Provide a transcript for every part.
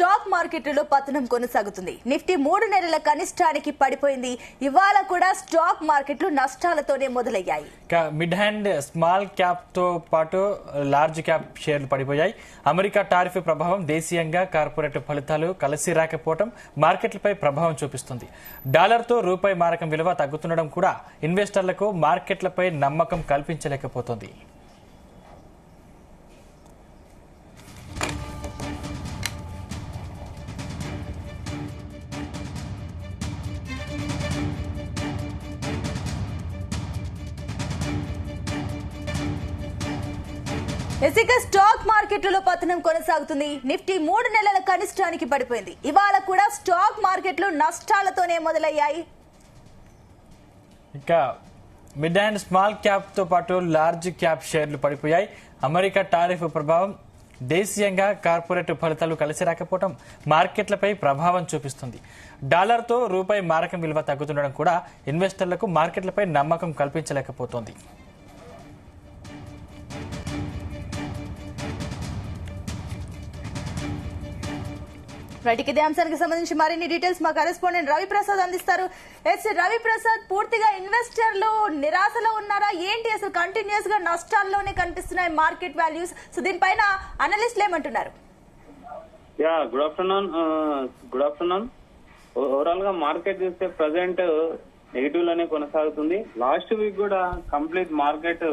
Stock మార్కెట్లో పతనం కొనసాగుతుంది. నిఫ్టీ 3 నెలల కనిష్టానికి పడిపోయింది. ఇవాళ కూడా స్టాక్ మార్కెట్లు నష్టాలతోనే మొదలయ్యాయి. మిడ్ హ్యాండ్ స్మాల్ క్యాప్ తో పాటు లార్జ్ క్యాప్ షేర్లు పడిపోయాయి. అమెరికా టారిఫ్ ప్రభావం, దేశీయంగా కార్పొరేట్ ఫలితాలు కలిసి రాకపోవడం మార్కెట్లపై ప్రభావం చూపిస్తుంది. డాలర్తో రూపాయి మారకం విలువ తగ్గుతుండడం కూడా ఇన్వెస్టర్లకు మార్కెట్లపై నమ్మకం కల్పించలేకపోతుంది. ఇక స్టాక్ మార్కెట్లలో పతనం కొనసాగుతుంది. నిఫ్టీ 3 నెలల కనిష్టానికి పడిపోయింది. ఇవాళ కూడా స్టాక్ మార్కెట్లు నష్టాలతోనే మొదలయ్యాయి. ఇక మిడ్ అండ్ స్మాల్ క్యాప్ తో పాటు లార్జ్ క్యాప్ షేర్లు పడిపోయాయి. అమెరికా టారిఫ్ ప్రభావం, దేశీయంగా కార్పొరేట్ ఫలితాలు కలిసి రాకపోవడం మార్కెట్లపై ప్రభావం చూపిస్తుంది. డాలర్తో రూపాయి మారకం విలువ తగ్గుతుండడం కూడా ఇన్వెస్టర్లకు మార్కెట్లపై నమ్మకం కల్పించలేకపోతోంది. ఇదే అంశానికి సంబంధించి మరిన్ని డీటెయిల్స్ మా కరెస్పాండెంట్ రవిప్రసాద్ అందిస్తారు. రవిప్రసాద్, పూర్తిగా ఇన్వెస్టర్లు నిరాశలో ఉన్నారా ఏంటి? అసలు కంటిన్యూస్ గా నష్టాల్లోనే కనిపిస్తున్నాయి మార్కెట్ వాల్యూస్. సో దీనిపైన అనలిస్టులు ఏమంటున్నారు? Good afternoon. ఓవరాల్ గా మార్కెట్ చూస్తే ప్రజెంట్ నెగిటివ్ లోనే కొనసాగుతుంది. లాస్ట్ వీక్ కూడా కంప్లీట్ మార్కెట్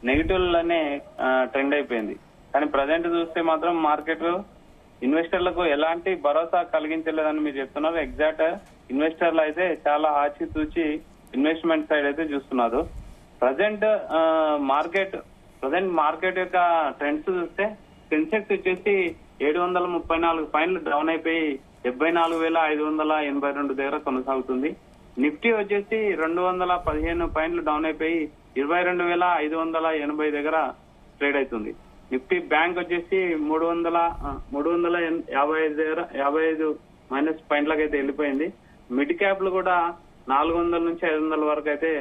నెగిటివ్ లోనే ట్రెండ్ అయిపోయింది. కానీ ప్రజెంట్ చూస్తే మాత్రం మార్కెట్ ఇన్వెస్టర్లకు ఎలాంటి భరోసా కలిగించలేదని మీరు చెప్తున్నారు. ఎగ్జాక్ట్ ఇన్వెస్టర్లు అయితే చాలా ఆచితూచి ఇన్వెస్ట్మెంట్ సైడ్ అయితే చూస్తున్నారు. ప్రజెంట్ మార్కెట్ యొక్క ట్రెండ్స్ చూస్తే సెన్సెక్స్ వచ్చేసి 734 పాయింట్లు డౌన్ అయిపోయి 74,582 దగ్గర కొనసాగుతుంది. నిఫ్టీ వచ్చేసి 215 పాయింట్లు డౌన్ అయిపోయి 22,580 దగ్గర ట్రేడ్ అవుతుంది. నిఫ్టీ బ్యాంక్ వచ్చేసి 355 దగ్గర 55 మైనస్ పాయింట్లకు అయితే వెళ్ళిపోయింది. మిడ్ క్యాప్లు కూడా 400 నుంచి 500 వరకు అయితే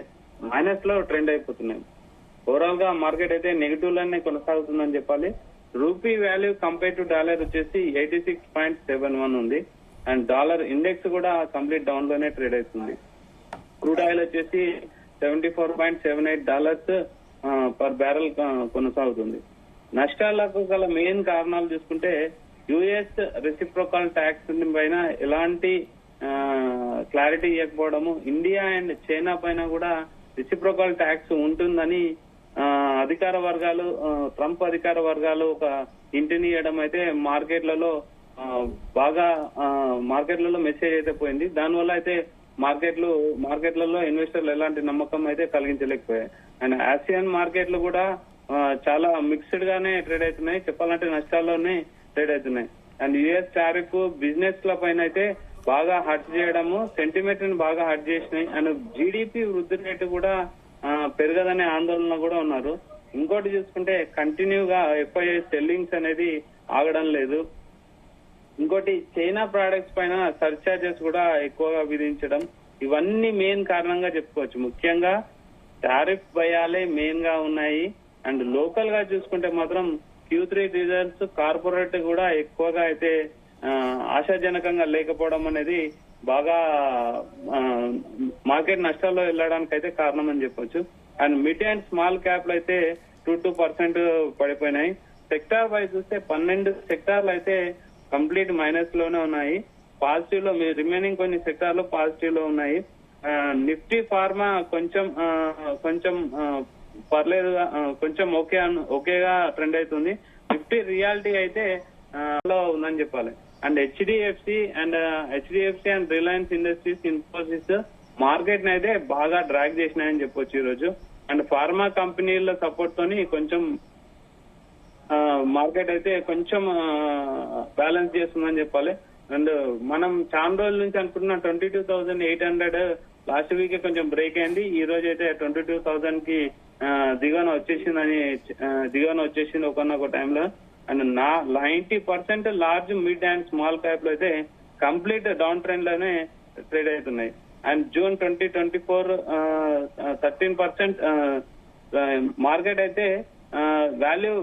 మైనస్ లో ట్రెండ్ అయిపోతున్నాయి. ఓవరాల్ గా మార్కెట్ అయితే నెగిటివ్ లోనే కొనసాగుతుందని చెప్పాలి. Rupee value compare to dollar వచ్చేసి 86.71 ఉంది. అండ్ డాలర్ ఇండెక్స్ కూడా కంప్లీట్ డౌన్ లోనే ట్రేడ్ అవుతుంది. క్రూడ్ ఆయిల్ వచ్చేసి $74.78 పర్ బ్యారెల్ కొనసాగుతుంది. నష్టాలకు గల మెయిన్ కారణాలు చూసుకుంటే యుఎస్ రెసిప్రోకల్ ట్యాక్స్ పైన ఎలాంటి క్లారిటీ ఇవ్వకపోవడము, ఇండియా అండ్ చైనా పైన కూడా రెసిప్రోకల్ ట్యాక్స్ ఉంటుందని అధికార వర్గాలు, ట్రంప్ అధికార వర్గాలు ఒక ఇంటిని ఇవ్వడం అయితే మార్కెట్లలో మెసేజ్ అయితే పోయింది. దానివల్ల అయితే మార్కెట్లలో ఇన్వెస్టర్లు ఎలాంటి నమ్మకం అయితే కలిగించలేకపోయాయి. అండ్ ఆసియన్ మార్కెట్లు కూడా చాలా మిక్స్డ్ గానే ట్రేడ్ అవుతున్నాయి. చెప్పాలంటే నష్టాల్లోనే ట్రేడ్ అవుతున్నాయి. అండ్ యుఎస్ టారిఫ్ బిజినెస్ ల పైన అయితే బాగా హర్ట్ చేయడము, సెంటిమెంట్ ని బాగా హర్ట్ చేసినాయి. అండ్ జీడిపి వృద్ధి రేటు కూడా పెరగదనే ఆందోళన కూడా ఉన్నారు. ఇంకోటి చూసుకుంటే కంటిన్యూగా ఎఫ్ఐఐ సెల్లింగ్స్ అనేది ఆగడం లేదు. ఇంకోటి చైనా ప్రొడక్ట్స్ పైన సర్చార్జెస్ కూడా ఎక్కువగా విధించడం, ఇవన్నీ మెయిన్ కారణంగా చెప్పుకోవచ్చు. ముఖ్యంగా టారిఫ్ భయాలే మెయిన్ గా ఉన్నాయి. అండ్ లోకల్ గా చూసుకుంటే మాత్రం Q3 రిజల్ట్స్ కార్పొరేట్ కూడా ఎక్కువగా అయితే ఆశాజనకంగా లేకపోవడం అనేది బాగా మార్కెట్ నష్టాల్లో వెళ్ళడానికి అయితే కారణం అని చెప్పొచ్చు. అండ్ మిడ్ అండ్ స్మాల్ క్యాప్లు అయితే 2% పడిపోయినాయి. సెక్టార్ వైజ్ చూస్తే 12 సెక్టార్లు అయితే కంప్లీట్ మైనస్ లోనే ఉన్నాయి. పాజిటివ్ లో రిమైనింగ్ కొన్ని సెక్టార్లు పాజిటివ్ లో ఉన్నాయి. నిఫ్టీ ఫార్మా కొంచెం పర్లేదు, కొంచెం ఓకేగా ట్రెండ్ అవుతుంది. నిఫ్టీ రియాలిటీ అయితే లో ఉందని చెప్పాలి. And HDFC and Reliance industries, Infosys market ని అయితే బాగా డ్రాగ్ చేసినాయని చెప్పొచ్చు ఈ రోజు. అండ్ ఫార్మా కంపెనీల సపోర్ట్ తోని కొంచెం మార్కెట్ అయితే కొంచెం బ్యాలెన్స్ చేస్తుందని చెప్పాలి. అండ్ మనం చాలా రోజుల నుంచి అనుకుంటున్న 22,800 లాస్ట్ వీక్ కొంచెం బ్రేక్ అయింది. ఈ రోజు అయితే 22,000 కి దిగాన వచ్చేసింది ఒకనొక టైంలో. And 90% large, mid and small cap లో అయితే కంప్లీట్ డౌన్ ట్రెండ్ లోనే ట్రేడ్ అవుతున్నాయి. అండ్ జూన్ 2024 13% మార్కెట్ అయితే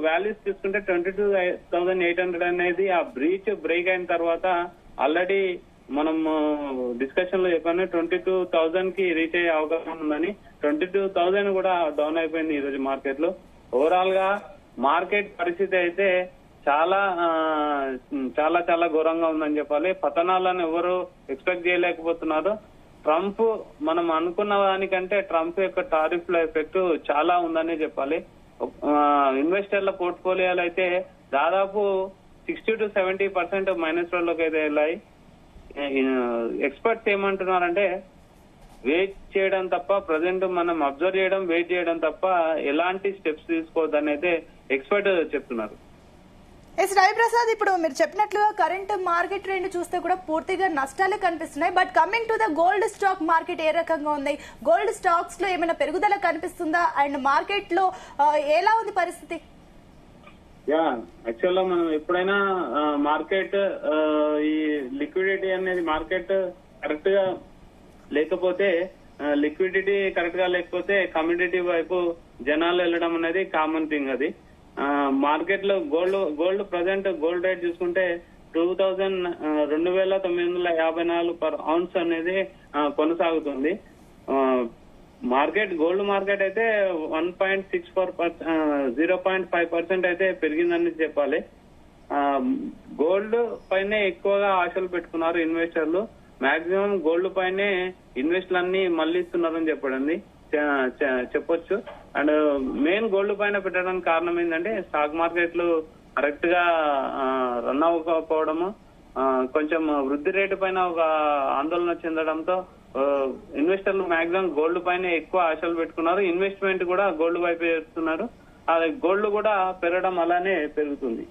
వాల్యూస్ చూసుకుంటే 22,800 అనేది ఆ బ్రేక్ అయిన తర్వాత ఆల్రెడీ మనం డిస్కషన్ లో చెప్పాను 22,000 కి రీచ్ అయ్యే అవకాశం ఉందని. 22,000 కూడా డౌన్ అయిపోయింది ఈ రోజు మార్కెట్ లో. ఓవరాల్ గా మార్కెట్ పరిస్థితి అయితే చాలా చాలా చాలా ఘోరంగా ఉందని చెప్పాలి. పతనాలను ఎవరు ఎక్స్పెక్ట్ చేయలేకపోతున్నారు. ట్రంప్ మనం అనుకున్న దానికంటే ట్రంప్ యొక్క టారిఫ్ లో ఎఫెక్ట్ చాలా ఉందని చెప్పాలి. ఇన్వెస్టర్ల పోర్ట్ఫోలియోలు అయితే దాదాపు 60 to 70% మైనస్ లోకి అయితే వెళ్ళాయి. ఎక్స్పర్ట్స్ ఏమంటున్నారంటే వెయిట్ చేయడం తప్ప, ప్రజెంట్ మనం అబ్జర్వ్ చేయడం, వెయిట్ చేయడం తప్ప ఎలాంటి స్టెప్స్ తీసుకోవద్దని అయితే ఎక్స్పర్ట్ చెప్తున్నారు. ఎస్ రవిప్రసాద్, ఇప్పుడు మీరు చెప్పినట్లుగా కరెంట్ మార్కెట్ ట్రెండ్ చూస్తే కూడా పూర్తిగా నష్టాలే కనిపిస్తున్నాయి. But coming to the gold stock market ఏ రకంగా ఉంది? గోల్డ్ స్టాక్స్ లో ఏమైనా పెరుగుదల కనిపిస్తుందా? అండ్ మార్కెట్ లో ఎలా ఉంది పరిస్థితి? యాక్చువల్ గా మనం ఎప్పుడైనా మార్కెట్ ఈ లిక్విడిటీ అనేది మార్కెట్ కరెక్ట్ గా లేకపోతే, లిక్విడిటీ కరెక్ట్ గా లేకపోతే కమ్యూడిటీ వైపు జనాలు వెళ్ళడం అనేది కామన్ థింగ్. అది మార్కెట్ లో గోల్డ్ ప్రజెంట్ గోల్డ్ రేట్ చూసుకుంటే 2,954 పర్ ఔన్స్ అనేది కొనసాగుతుంది. గోల్డ్ మార్కెట్ అయితే 0.5% అయితే పెరిగిందని చెప్పాలి. గోల్డ్ పైనే ఎక్కువగా ఆశలు పెట్టుకున్నారు ఇన్వెస్టర్లు. మాక్సిమం గోల్డ్ పైనే ఇన్వెస్ట్లన్నీ మళ్లిస్తున్నారని చెప్పొచ్చు. అండ్ మెయిన్ గోల్డ్ పైన పెట్టడానికి కారణం ఏంటంటే స్టాక్ మార్కెట్లు కరెక్ట్ గా రన్ అవ్వకపోవడము, కొంచెం వృద్ధి రేటు పైన ఒక ఆందోళన చెందడంతో ఇన్వెస్టర్లు మాక్సిమం గోల్డ్ పైన ఎక్కువ ఆశలు పెట్టుకున్నారు. ఇన్వెస్ట్మెంట్ కూడా గోల్డ్ వైపు చేస్తున్నారు. అది గోల్డ్ కూడా పెరగడం అలానే పెరుగుతుంది.